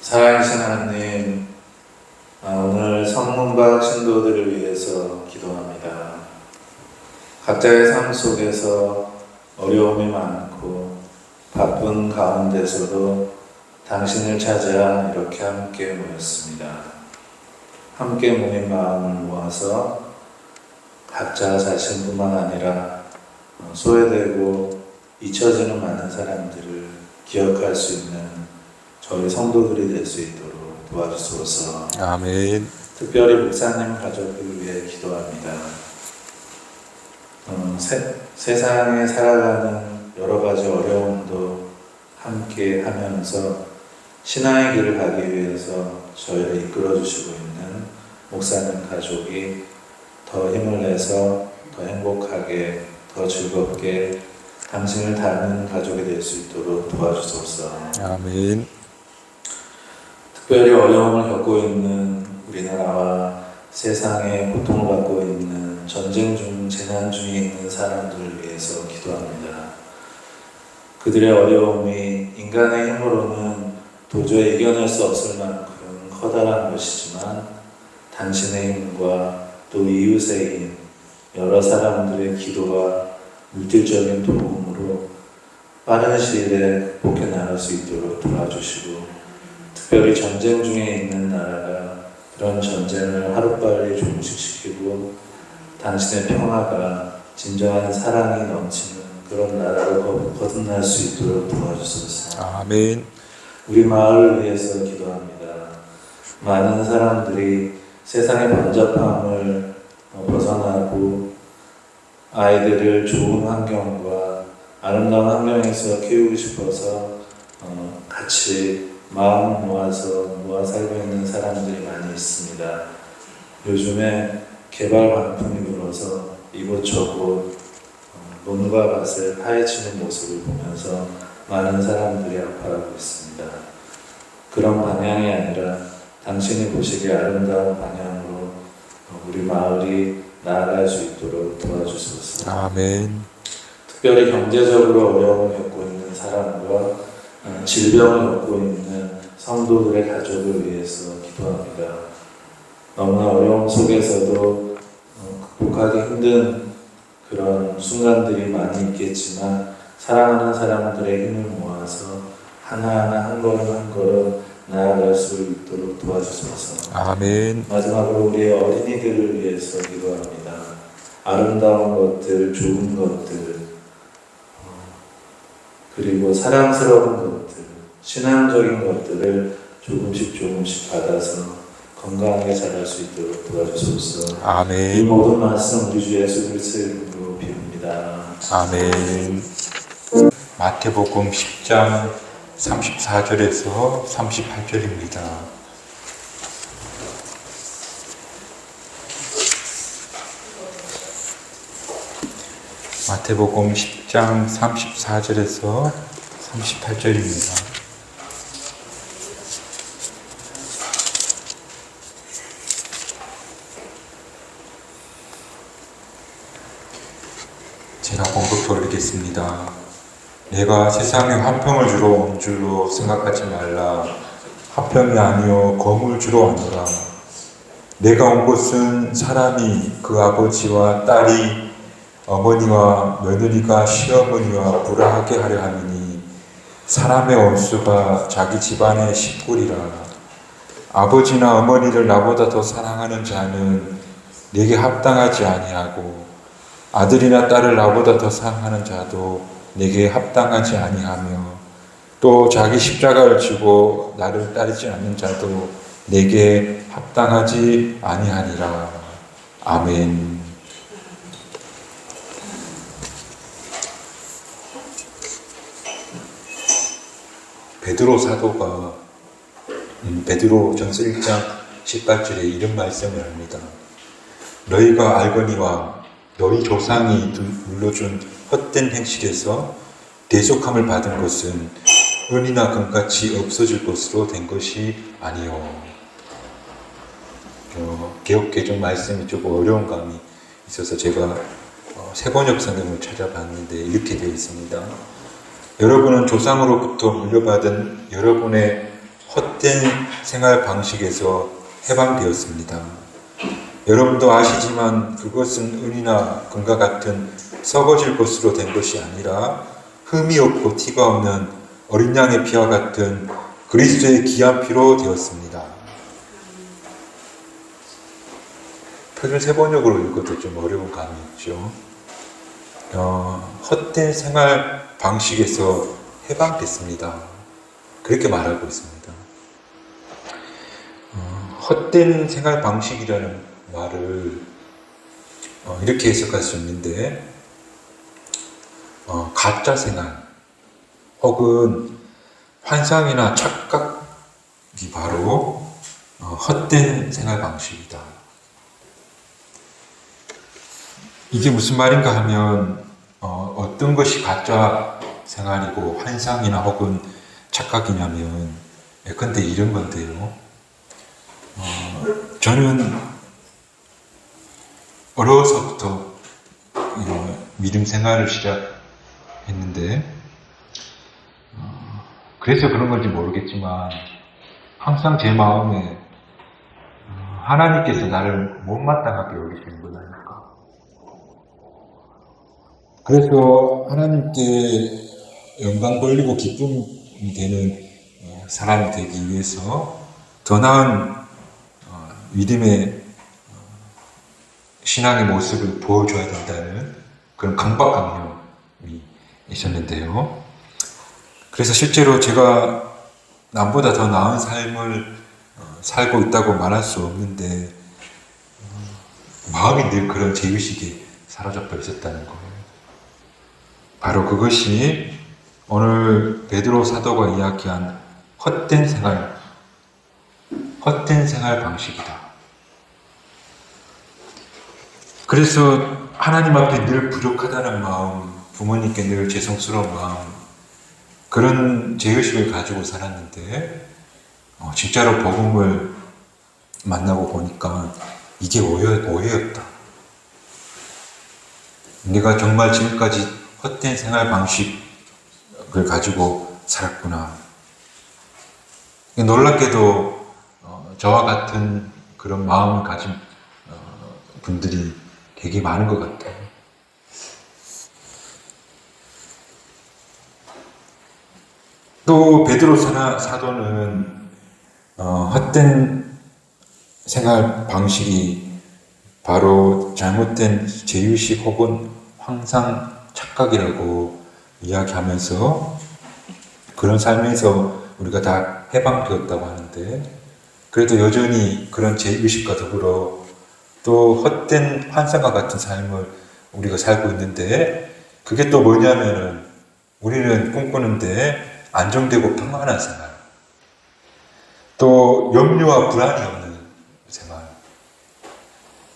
살아계신 하나님, 오늘 성문박 신도들을 위해서 기도합니다. 각자의 삶 속에서 어려움이 많고 바쁜 가운데서도 당신을 찾아 이렇게 함께 모였습니다. 함께 모인 마음을 모아서 각자 자신뿐만 아니라 소외되고 잊혀지는 많은 사람들을 기억할 수 있는 저희 성도들이 될 수 있도록 도와주소서. 아멘. 특별히 목사님 가족을 위해 기도합니다. 세상에 살아가는 여러 가지 어려움도 함께 하면서 신앙의 길을 가기 위해서 저희를 이끌어 주시고 있는 목사님 가족이 더 힘을 내서 더 행복하게, 더 즐겁게 당신을 닮은 가족이 될 수 있도록 도와주소서. 아멘. 특별히 어려움을 겪고 있는 우리나라와 세상에 고통을 받고 있는 전쟁 중, 재난 중에 있는 사람들을 위해서 기도합니다. 그들의 어려움이 인간의 힘으로는 도저히 이겨낼 수 없을 만큼 커다란 것이지만 당신의 힘과 또 이웃의 힘, 여러 사람들의 기도와 물질적인 도움으로 빠른 시일에 극복해 나갈 수 있도록 도와주시고, 특별히 전쟁 중에 있는 나라가 그런 전쟁을 하루빨리 종식시키고 당신의 평화가 진정한 사랑이 넘치는 그런 나라로 거듭날 수 있도록 도와주소서. 아멘. 우리 마을을 위해서 기도합니다. 많은 사람들이 세상의 번잡함을 벗어나고 아이들을 좋은 환경과 아름다운 환경에서 키우고 싶어서 같이 마음 모아서 살고 있는 사람들이 많이 있습니다. 요즘에 개발 반풍이 불어서 이곳저곳 논과 밭을 파헤치는 모습을 보면서 많은 사람들이 아파하고 있습니다. 그런 방향이 아니라 당신이 보시기에 아름다운 방향으로 우리 마을이 나아갈 수 있도록 도와주소서. 아멘. 특별히 경제적으로 어려움을 겪고 있는 사람과 질병을 겪고 있는 성도들의 가족을 위해서 기도합니다. 너무나 어려움 속에서도 극복하기 힘든 그런 순간들이 많이 있겠지만 사랑하는 사람들의 힘을 모아서 하나하나 한 걸음 한 걸음 나아갈 수 있도록 도와주소서. 아멘. 마지막으로 우리의 어린이들을 위해서 기도합니다. 아름다운 것들, 좋은 것들, 그리고 사랑스러운 것들, 신앙적인 것들을 조금씩 받아서 건강하게 자랄 수 있도록 도와주소서. 아멘. 이 모든 말씀 우리 주 예수 그리스도의 이름으로 비웁니다. 아멘. 마태복음 10장 34절에서 38절입니다. 마태복음 10장 34절에서 38절입니다. 제가 공독 읽겠습니다. 내가 세상에 화평을 주러 온 줄로 생각하지 말라. 화평이 아니요 검을 주러 왔노라. 내가 온 곳은 사람이 그 아버지와 딸이 어머니와 며느리가 시어머니와 불화하게 하려 함이니 사람의 원수가 자기 집안의 식구리라. 아버지나 어머니를 나보다 더 사랑하는 자는 내게 합당하지 아니하고 아들이나 딸을 나보다 더 사랑하는 자도 내게 합당하지 아니하며 또 자기 십자가를 지고 나를 따르지 않는 자도 내게 합당하지 아니하니라. 아멘. 베드로 사도가 베드로 전서 1장 18절에 이런 말씀을 합니다. 너희가 알거니와 너희 조상이 눌러준 헛된 행실에서 대속함을 받은 것은 은이나 금같이 없어질 것으로 된 것이 아니요. 개역개정 말씀이 조금 어려운 감이 있어서 제가 세번역 성경을 찾아봤는데 이렇게 되어 있습니다. 여러분은 조상으로부터 물려받은 여러분의 헛된 생활 방식에서 해방되었습니다. 여러분도 아시지만 그것은 은이나 금과 같은 썩어질 것으로 된 것이 아니라 흠이 없고 티가 없는 어린 양의 피와 같은 그리스도의 귀한 피로 되었습니다. 표준 세번역으로 읽어도 좀 어려운 감이 있죠. 헛된 생활 방식에서 해방됐습니다. 그렇게 말하고 있습니다. 헛된 생활 방식이라는 말을 이렇게 해석할 수 있는데, 가짜 생활 혹은 환상이나 착각이 바로 헛된 생활 방식이다. 이게 무슨 말인가 하면 어떤 것이 가짜 생활이고 환상이나 혹은 착각이냐면 예컨대 이런 건데요. 저는 어려서부터 믿음 생활을 시작했는데 그래서 그런 건지 모르겠지만 항상 제 마음에 하나님께서 나를 못마땅하게 여기시는 거다니까. 그래서 하나님께 영광 돌리고 기쁨이 되는 사람이 되기 위해서 더 나은 믿음의 신앙의 모습을 보여줘야 된다는 그런 강박관념이 있었는데요. 그래서 실제로 제가 남보다 더 나은 삶을 살고 있다고 말할 수 없는데 마음이 늘 그런 죄의식에 사로잡혀 있었다는 거예요. 바로 그것이 오늘 베드로 사도가 이야기한 헛된 생활 방식이다. 그래서 하나님 앞에 늘 부족하다는 마음, 부모님께 늘 죄송스러운 마음, 그런 죄의식을 가지고 살았는데 진짜로 복음을 만나고 보니까 이게 오해였다. 내가 정말 지금까지 헛된 생활 방식을 가지고 살았구나. 놀랍게도 저와 같은 그런 마음을 가진 분들이 되게 많은 것 같아요. 또 베드로 사도는 헛된 생활 방식이 바로 잘못된 죄의식 혹은 환상 착각이라고 이야기하면서 그런 삶에서 우리가 다 해방되었다고 하는데, 그래도 여전히 그런 죄의식과 더불어 또 헛된 환상과 같은 삶을 우리가 살고 있는데, 그게 또 뭐냐면은 우리는 꿈꾸는데 안정되고 평안한 생활, 또 염려와 불안이 없는 생활,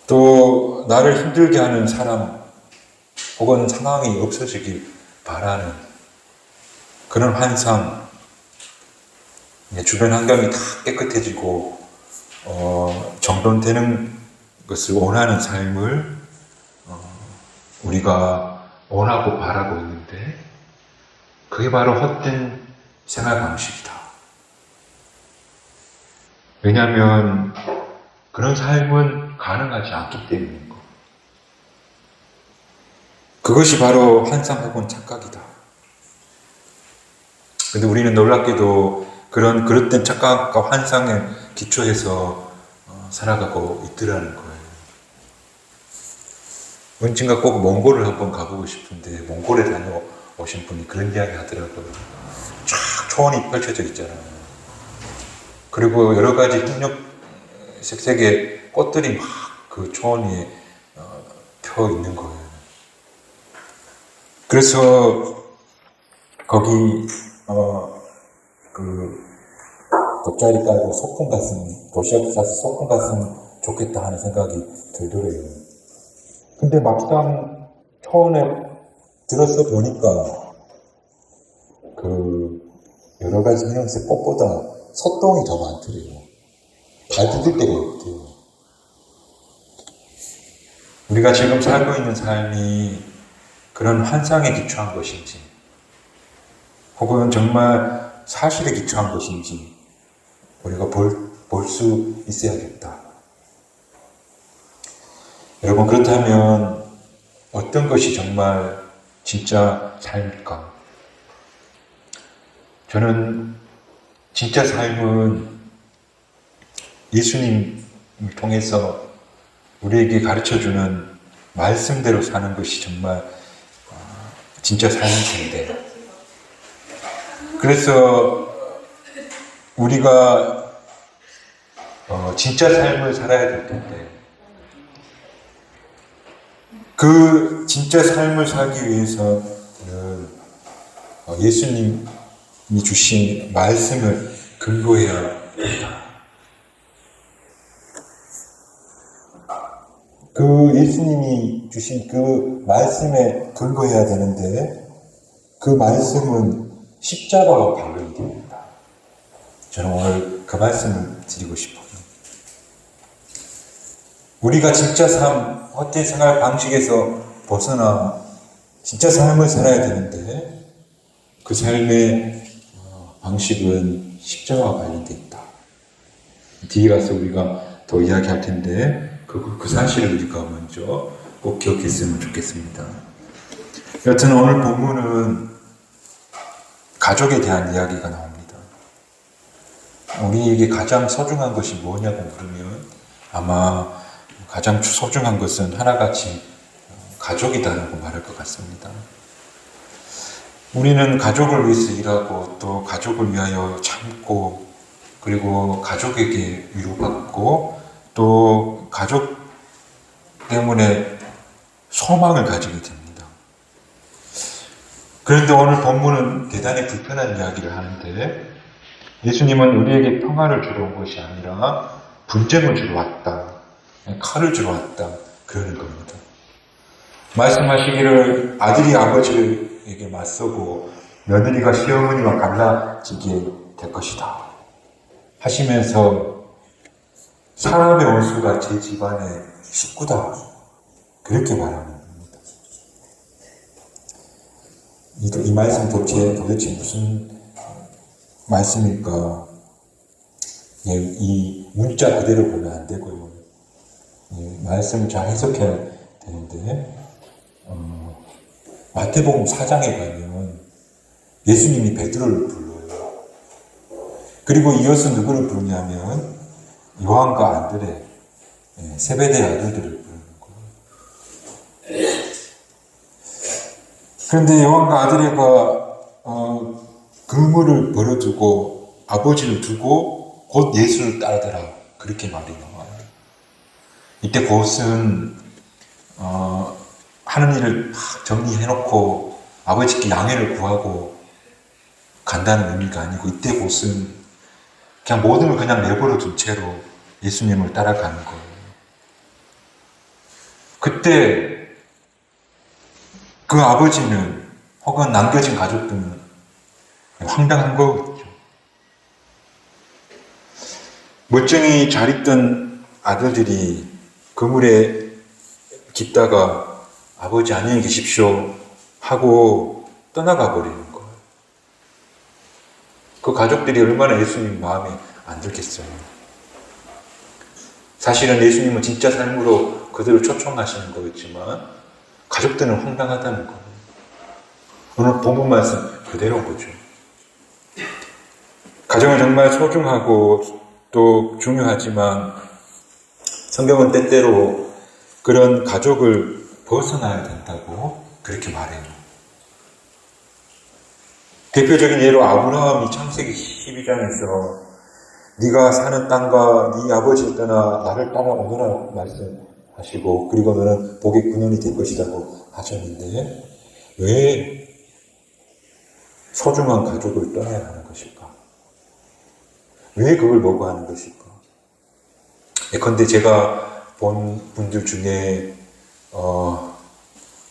또 나를 힘들게 하는 사람 혹은 상황이 없어지길 바라는 그런 환상, 주변 환경이 다 깨끗해지고 정돈되는 것을 원하는 삶을 우리가 원하고 바라고 있는데, 그게 바로 헛된 생활 방식이다. 왜냐하면 그런 삶은 가능하지 않기 때문인 거. 그것이 바로 환상 혹은 착각이다. 근데 우리는 놀랍게도 그릇된 착각과 환상에 기초해서 살아가고 있더라는 거예요. 언젠가 꼭 몽골을 한번 가보고 싶은데, 몽골에 다녀오신 분이 그런 이야기 하더라고요. 쫙 초원이 펼쳐져 있잖아요. 그리고 여러 가지 흰색의 꽃들이 막 그 초원 위에 펴 있는 거예요. 그래서 거기 돗자리 깔고 소풍 갔으면, 도시락 싸서 소풍 갔으면 좋겠다 하는 생각이 들더래요. 근데 막상 초원에 들어서 보니까 여러 가지 형태의 꽃보다 소똥이 더 많더래요. 발 디딜 데가 없대요. 우리가 지금 살고 있는 삶이 그런 환상에 기초한 것인지, 혹은 정말 사실에 기초한 것인지, 우리가 볼 수 있어야겠다. 여러분, 그렇다면 어떤 것이 정말 진짜 삶일까? 저는 진짜 삶은 예수님을 통해서 우리에게 가르쳐주는 말씀대로 사는 것이 정말 진짜 삶일 텐데, 그래서 우리가 진짜 삶을 살아야 될 텐데, 그 진짜 삶을 살기 위해서는 예수님이 주신 말씀을 근거해야 한다. 그 예수님이 주신 그 말씀에 근거해야 되는데, 그 말씀은 십자가와 관련됩니다. 저는 오늘 그 말씀을 드리고 싶어요. 우리가 진짜 삶, 헛된 생활 방식에서 벗어나 진짜 삶을 살아야 되는데, 그 삶의 방식은 십자가와 관련되어 있다. 뒤에 가서 우리가 더 이야기할 텐데, 그 사실을 우리가 먼저 꼭 기억했으면 좋겠습니다. 여튼 오늘 본문은 가족에 대한 이야기가 나옵니다. 우리에게 가장 소중한 것이 뭐냐고 물으면 아마 가장 소중한 것은 하나같이 가족이다라고 말할 것 같습니다. 우리는 가족을 위해서 일하고 또 가족을 위하여 참고, 그리고 가족에게 위로받고 또 가족 때문에 소망을 가지게 됩니다. 그런데 오늘 본문은 대단히 불편한 이야기를 하는데, 예수님은 우리에게 평화를 주러 온 것이 아니라 분쟁을 주러 왔다, 칼을 주러 왔다, 그러는 겁니다. 말씀하시기를 아들이 아버지에게 맞서고 며느리가 시어머니와 갈라지게 될 것이다 하시면서, 사람의 원수가 제 집안의 식구다, 그렇게 말하는 겁니다. 이 말씀 도대체 무슨 말씀일까? 이 문자 그대로 보면 안 되고요. 말씀을 잘 해석해야 되는데, 마태복음 4장에 가면 예수님이 베드로를 불러요. 그리고 이어서 누구를 부르냐면 요한과 안드레, 세베대의 아들들을 부르는 거예요. 그런데 요한과 안드레가 그물을 버려두고 아버지를 두고 곧 예수를 따르더라, 그렇게 말이 나와요. 이때 곧은 하는 일을 막 정리해놓고 아버지께 양해를 구하고 간다는 의미가 아니고, 이때 곧은 그냥 모든 걸 그냥 내버려 둔 채로 예수님을 따라가는 거예요. 그때 그 아버지는 혹은 남겨진 가족들은 황당한 거겠죠. 멀쩡히 잘 있던 아들들이 그물에 깃다가 아버지 안녕히 계십시오 하고 떠나가 버리는 거예요. 그 가족들이 얼마나 예수님 마음에 안 들겠어요. 사실은 예수님은 진짜 삶으로 그들을 초청하시는 거겠지만 가족들은 황당하다는 거예요. 오늘 본문 말씀 그대로인 거죠. 가정은 정말 소중하고 또 중요하지만 성경은 때때로 그런 가족을 벗어나야 된다고 그렇게 말해요. 대표적인 예로 아브라함이 창세기 12장에서 네가 사는 땅과 네 아버지를 떠나 나를 따라오너라 말씀하시고, 그리고 너는 복의 근원이 될 것이라고 하셨는데, 왜 소중한 가족을 떠나야 하는 것일까? 왜 그걸 보고 하는 것일까? 예컨대 제가 본 분들 중에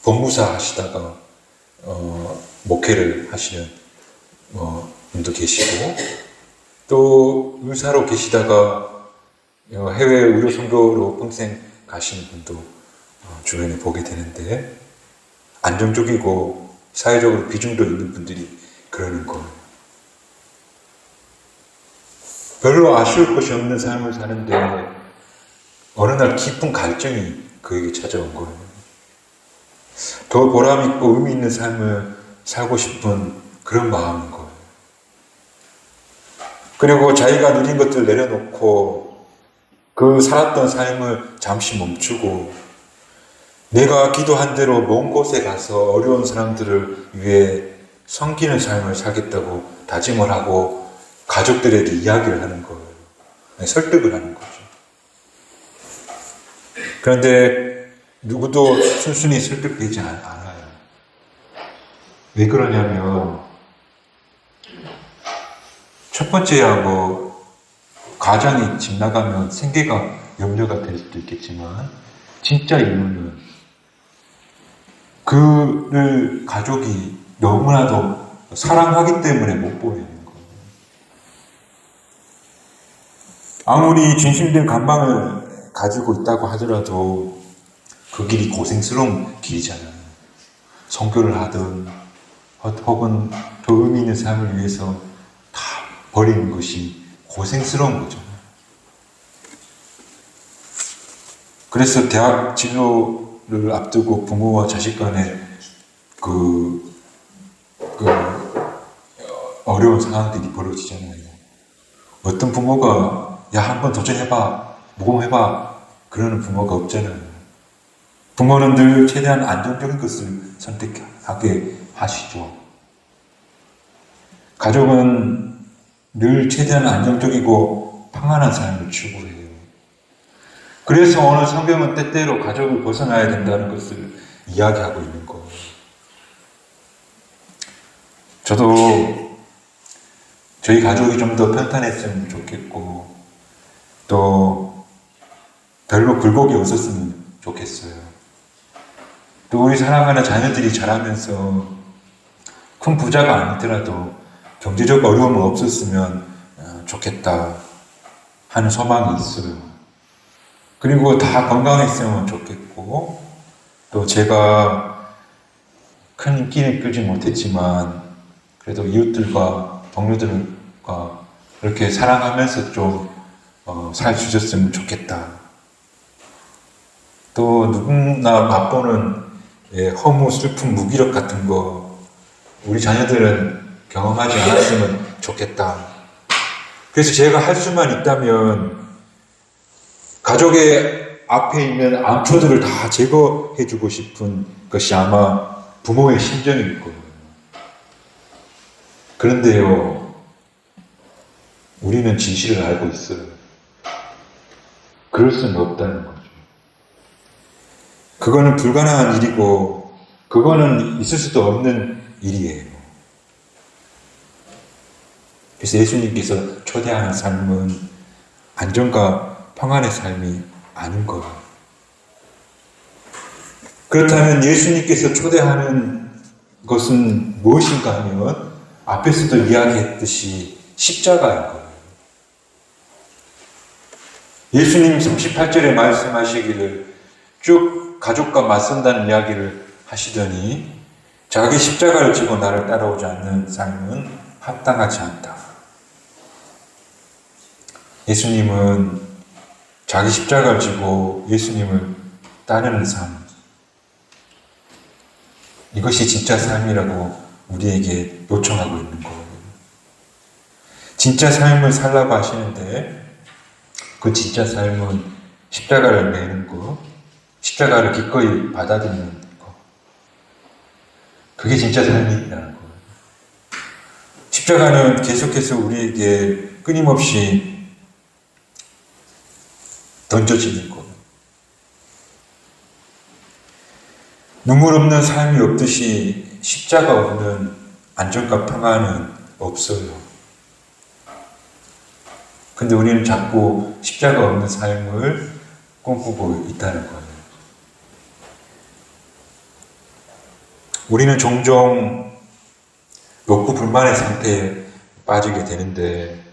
법무사 하시다가 목회를 하시는 분도 계시고, 또 의사로 계시다가 해외 의료 선교로 평생 가시는 분도 주변에 보게 되는데, 안정적이고 사회적으로 비중도 있는 분들이 그러는 거예요. 별로 아쉬울 것이 없는 삶을 사는데 어느 날 깊은 갈증이 그에게 찾아온 거예요. 더 보람있고 의미 있는 삶을 살고 싶은 그런 마음인 거예요. 그리고 자기가 누린 것들을 내려놓고 그 살았던 삶을 잠시 멈추고 내가 기도한 대로 먼 곳에 가서 어려운 사람들을 위해 섬기는 삶을 살겠다고 다짐을 하고 가족들에게 이야기를 하는 거예요. 설득을 하는 거죠. 그런데 누구도 순순히 설득되지 않아요. 왜 그러냐면 첫 번째야 가장이 집 나가면 생계가 염려가 될 수도 있겠지만 진짜 이유는 그를 가족이 너무나도 사랑하기 때문에 못 보내는 거예요. 아무리 진심된 감방을 가지고 있다고 하더라도 그 길이 고생스러운 길이잖아요. 선교를 하든 혹은 더 의미 있는 삶을 위해서 다 버리는 것이 고생스러운 거죠. 그래서 대학 진로를 앞두고 부모와 자식 간에 어려운 상황들이 벌어지잖아요. 어떤 부모가 야 한번 도전해봐, 모험해봐 그러는 부모가 없잖아요. 부모는 늘 최대한 안정적인 것을 선택하게 하시죠. 가족은 늘 최대한 안정적이고 평안한 삶을 추구해요. 그래서 오늘 성경은 때때로 가족을 벗어나야 된다는 것을 이야기하고 있는 거예요. 저도 저희 가족이 좀 더 편안했으면 좋겠고 또 별로 굴곡이 없었으면 좋겠어요. 또 우리 사랑하는 자녀들이 자라면서 큰 부자가 아니더라도 경제적 어려움은 없었으면 좋겠다 하는 소망이 있어요. 그리고 다 건강했으면 좋겠고 또 제가 큰 인기는 끌지 못했지만 그래도 이웃들과 동료들과 이렇게 사랑하면서 좀 살 수 있었으면 좋겠다. 또 누구나 맛보는 허무, 슬픔, 무기력 같은 거 우리 자녀들은 경험하지 않았으면 좋겠다. 그래서 제가 할 수만 있다면 가족의 앞에 있는 암초들을 다 제거해주고 싶은 것이 아마 부모의 심정일 거예요. 그런데요, 우리는 진실을 알고 있어요. 그럴 수는 없다는 거죠. 그거는 불가능한 일이고, 그거는 있을 수도 없는 일이에요. 그래서 예수님께서 초대하는 삶은 안정과 평안의 삶이 아닌 거예요. 그렇다면 예수님께서 초대하는 것은 무엇인가 하면 앞에서도 이야기했듯이 십자가인 거예요. 예수님 38절에 말씀하시기를 쭉 가족과 맞선다는 이야기를 하시더니 자기 십자가를 지고 나를 따라오지 않는 삶은 합당하지 않다. 예수님은 자기 십자가를 지고 예수님을 따르는 삶, 이것이 진짜 삶이라고 우리에게 요청하고 있는 거예요. 진짜 삶을 살라고 하시는데 그 진짜 삶은 십자가를 매는 것, 십자가를 기꺼이 받아들이는 것, 그게 진짜 삶이라는 거예요. 십자가는 계속해서 우리에게 끊임없이 던져지는 것. 눈물 없는 삶이 없듯이 십자가 없는 안정과 평안은 없어요. 근데 우리는 자꾸 십자가 없는 삶을 꿈꾸고 있다는 거예요. 우리는 종종 욕구 불만의 상태에 빠지게 되는데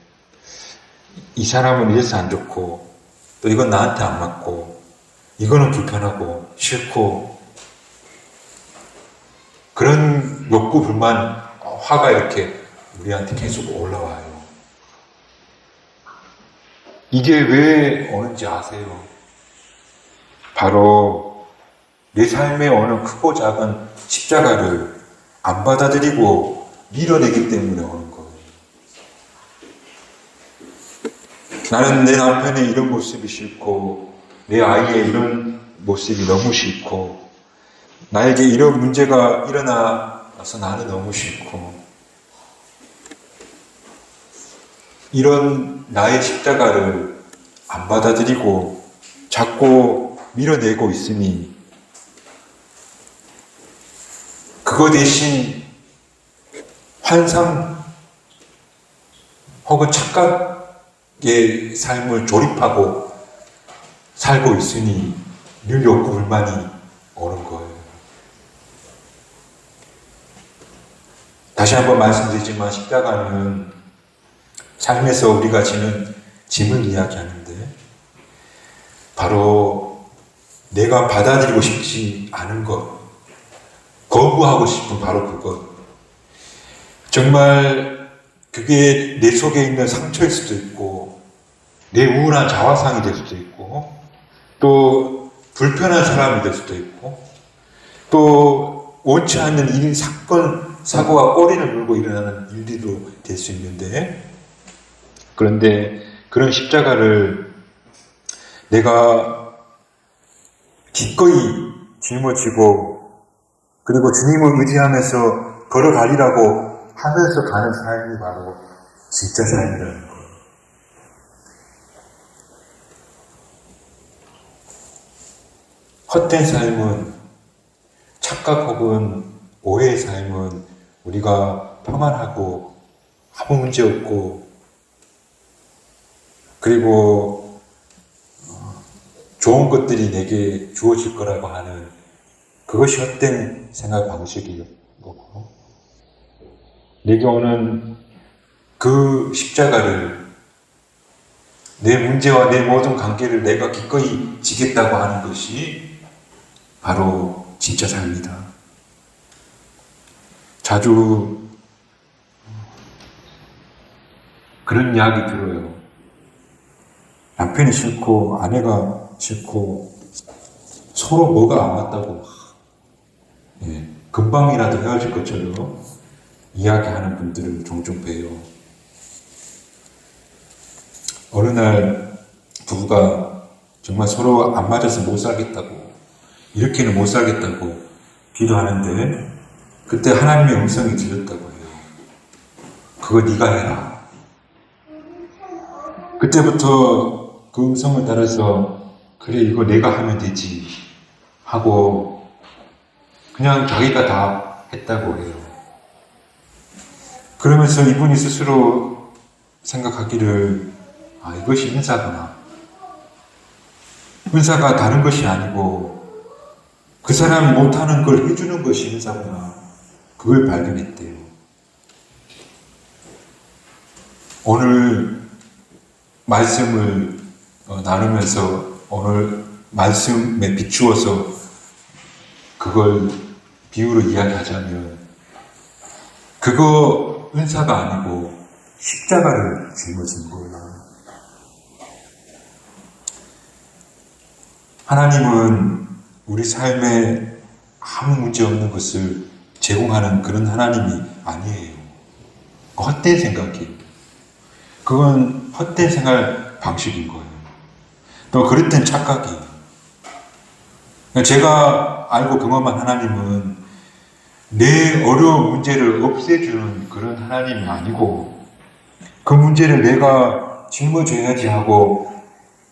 이 사람은 이래서 안 좋고 또 이건 나한테 안 맞고 이거는 불편하고 싫고 그런 욕구 불만 화가 이렇게 우리한테 계속 올라와요. 이게 왜 오는지 아세요? 바로 내 삶에 오는 크고 작은 십자가를 안 받아들이고 밀어내기 때문에 오는 거예요. 나는 내 남편의 이런 모습이 싫고, 내 아이의 이런 모습이 너무 싫고, 나에게 이런 문제가 일어나서 나는 너무 싫고, 이런 나의 십자가를 안 받아들이고 자꾸 밀어내고 있으니, 그거 대신 환상 혹은 착각의 삶을 조립하고 살고 있으니 늘 욕구 불만이 오는 거예요. 다시 한번 말씀드리지만 십자가는 삶에서 우리가 지는 짐을 이야기하는데, 바로 내가 받아들이고 싶지 않은 것, 거부하고 싶은 바로 그것, 정말 그게 내 속에 있는 상처일 수도 있고, 내 우울한 자화상이 될 수도 있고, 또 불편한 사람이 될 수도 있고, 또 원치 않는 일, 사건, 사고가 꼬리를 물고 일어나는 일들도 될 수 있는데, 그런데 그런 십자가를 내가 기꺼이 짊어지고, 그리고 주님을 의지하면서 걸어가리라고 하면서 가는 삶이 바로 진짜 삶이라는 거예요. 헛된 삶은, 착각 혹은 오해의 삶은 우리가 평안하고 아무 문제 없고, 그리고 좋은 것들이 내게 주어질 거라고 하는 그것이 헛된 생활 방식인 거고, 내게 오는 그 십자가를, 내 문제와 내 모든 관계를 내가 기꺼이 지겠다고 하는 것이 바로 진짜 삶이다. 자주 그런 이야기 들어요. 남편이 싫고 아내가 싫고 서로 뭐가 안 맞다고 금방이라도 헤어질 것처럼 이야기하는 분들을 종종 봬요. 어느 날 부부가 정말 서로 안 맞아서 못 살겠다고, 이렇게는 못 살겠다고 기도하는데, 그때 하나님의 음성이 들렸다고 해요. 그거 네가 해라. 그때부터 그 음성을 따라서 그래, 이거 내가 하면 되지 하고 그냥 자기가 다 했다고 해요. 그러면서 이분이 스스로 생각하기를, 이것이 은사구나. 은사가 다른 것이 아니고 그 사람이 못하는 걸 해주는 것이 은사구나. 그걸 발견했대요. 오늘 말씀을 나누면서 오늘 말씀에 비추어서 그걸 비유로 이야기하자면, 그거 은사가 아니고 십자가를 짊어진 거예요. 하나님은 우리 삶에 아무 문제 없는 것을 제공하는 그런 하나님이 아니에요. 헛된 생각이에요. 그건 헛된 생활 방식인 거예요. 또 그릇된 착각이에요. 제가 알고 경험한 하나님은 내 어려운 문제를 없애주는 그런 하나님이 아니고, 그 문제를 내가 짊어져야지 하고,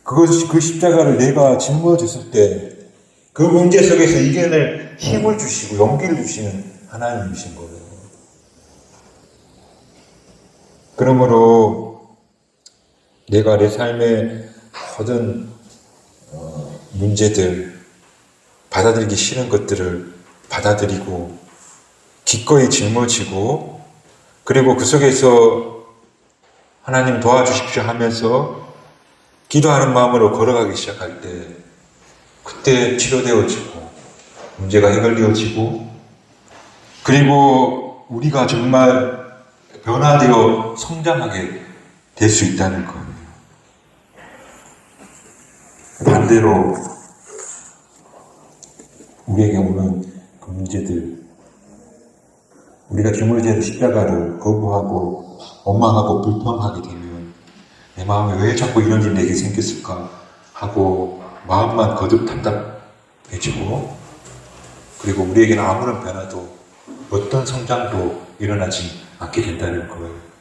그 십자가를 내가 짊어졌을 때 그 문제 속에서 이겨낼 힘을 주시고 용기를 주시는 하나님이신 거예요. 그러므로 내가 내 삶의 모든 문제들, 받아들이기 싫은 것들을 받아들이고 기꺼이 짊어지고, 그리고 그 속에서 하나님 도와주십시오 하면서 기도하는 마음으로 걸어가기 시작할 때, 그때 치료되어지고 문제가 해결되어지고, 그리고 우리가 정말 변화되어 성장하게 될 수 있다는 거예요. 반대로 우리에게 오는 그 문제들, 우리가 주물제의 십자가를 거부하고 원망하고 불평하게 되면 내 마음에 왜 자꾸 이런 일이 내게 생겼을까 하고 마음만 거듭 답답해지고, 그리고 우리에게는 아무런 변화도 어떤 성장도 일어나지 않게 된다는 거예요.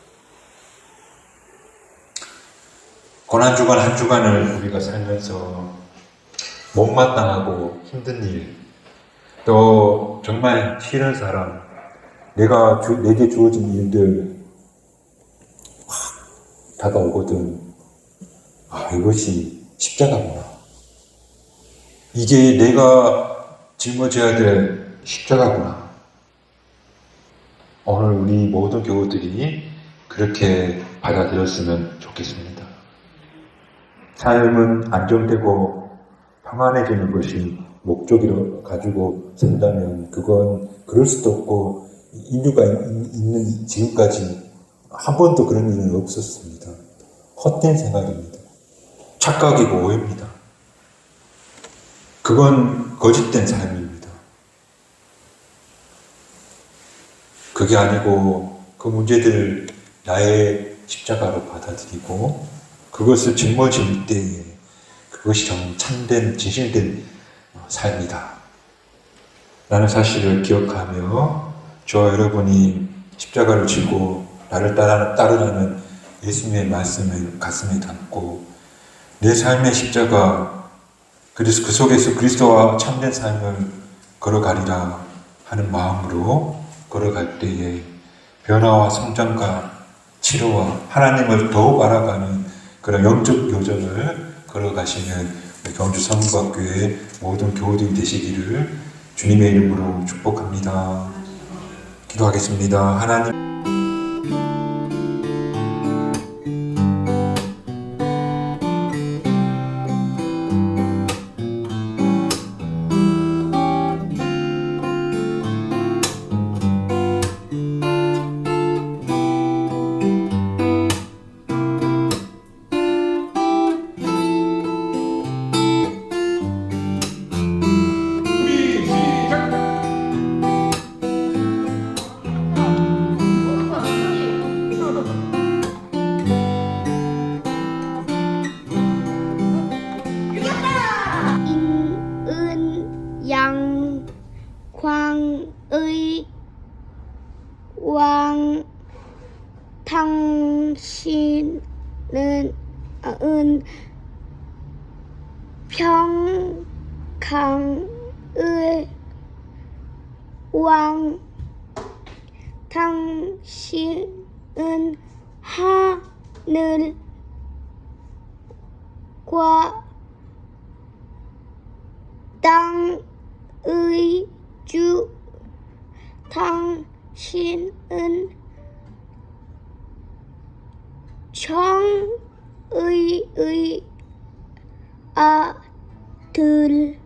고난주간 한 주간을 우리가 살면서 못마땅하고 힘든 일, 또 정말 싫은 사람, 내게 주어진 일들 확 다가오거든. 이것이 십자가구나. 이게 내가 짊어져야 될 십자가구나. 오늘 우리 모든 교우들이 그렇게 받아들였으면 좋겠습니다. 삶은 안정되고 평안해지는 것이 목적으로 가지고 산다면 그건 그럴 수도 없고, 인류가 있는 지금까지 한 번도 그런 일은 없었습니다. 헛된 생각입니다. 착각이고 오해입니다. 그건 거짓된 삶입니다. 그게 아니고 그 문제들을 나의 십자가로 받아들이고 그것을 짊어질 때에 그것이 정 참된 진실된 삶이다 라는 사실을 기억하며, 저와 여러분이 십자가를 지고 나를 따르라는 예수님의 말씀을 가슴에 담고 내 삶의 십자가, 그래서 그 속에서 그리스도와 참된 삶을 걸어가리라 하는 마음으로 걸어갈 때에 변화와 성장과 치료와 하나님을 더욱 알아가는 그런 영적 요정을 걸어가시는 경주 성국학교의 모든 교우들이 되시기를 주님의 이름으로 축복합니다. 기도하겠습니다. 하나님, 양광의 왕 당신은 평강의 왕 당신은 하늘과 땅의 주 당신은 정의의 아들